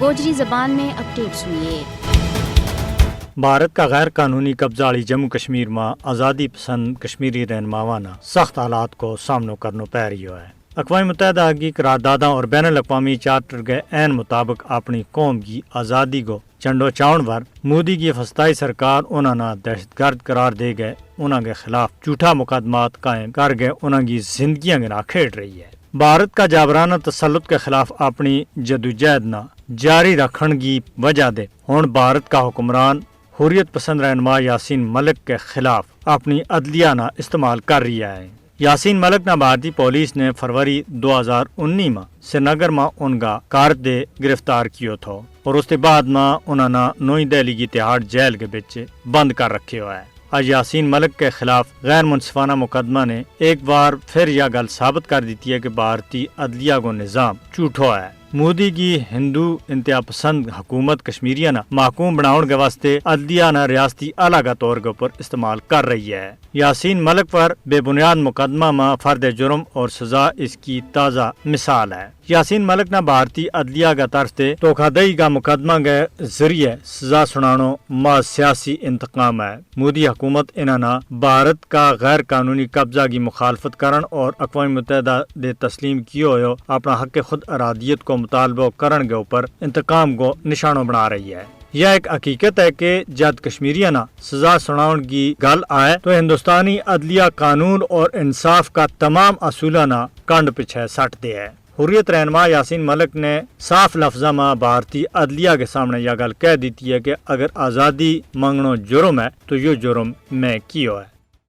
گوجری زبان میں اپڈیٹ سنیے۔ بھارت کا غیر قانونی قبضہ والی جموں کشمیر میں آزادی پسند کشمیری رہنماواں سخت حالات کو سامنا کرنا پی رہی ہے۔ اقوام متحدہ کی قرارداداں اور بین الاقوامی چارٹر کے عین مطابق اپنی قوم کی آزادی کو چنڈو چاؤن پر مودی کی فسطائی سرکار انہوں نے دہشت گرد قرار دے گئے، انہوں کے خلاف جھوٹا مقدمات قائم کر گئے، انہوں کی زندگیاں گنا کھیڑ رہی ہے۔ بھارت کا جابرانہ تسلط کے خلاف اپنی جدوجہد نہ جاری رکھن کی وجہ دے ہن بھارت کا حکمران حریت پسند رہنما یاسین ملک کے خلاف اپنی عدلیہ نہ استعمال کر رہی ہے۔ یاسین ملک نہ بھارتی پولیس نے فروری 2019 میں سری نگر میں ان کا کار دے گرفتار کیا تھا اور اس کے بعد میں انہوں نے نئی دہلی کی تہاڑ جیل کے بچ بند کر رکھے ہوا ہے۔ آج یاسین ملک کے خلاف غیر منصفانہ مقدمہ نے ایک بار پھر یہ گل ثابت کر دیتی ہے کہ بھارتی عدلیہ کو نظام جھوٹا ہے۔ مودی کی ہندو انتہا پسند حکومت کشمیریہ نہ محکوم بناؤن کے واسطے عدلیہ نہ ریاستی آلہ کا طور کے اوپر استعمال کر رہی ہے۔ یاسین ملک پر بے بنیاد مقدمہ میں فرد جرم اور سزا اس کی تازہ مثال ہے۔ یاسین ملک نہ بھارتی عدلیہ کا طرف سے دھوکہ دہی کا مقدمہ کے ذریعے سزا سنانو ما سیاسی انتقام ہے۔ مودی حکومت انہاں بھارت کا غیر قانونی قبضہ کی مخالفت کرن اور اقوام متحدہ دے تسلیم کیے ہوئے اپنا حق خود ارادیت کو مطالبہ کرن کے اوپر انتقام کو نشانہ بنا رہی ہے۔ یہ ایک حقیقت ہے کہ جب کشمیریہ نہ سزا سناؤن کی گل آئے تو ہندوستانی عدلیہ قانون اور انصاف کا تمام اصولہ نہ کنڈ پیچھے سٹ دے ہے۔ حریت رہنما یاسین ملک نے صاف لفظہ میں بھارتی عدلیہ کے سامنے یہ گل کہہ دیتی ہے کہ اگر آزادی مانگنا جرم ہے تو یہ جرم میں کیوں ہے۔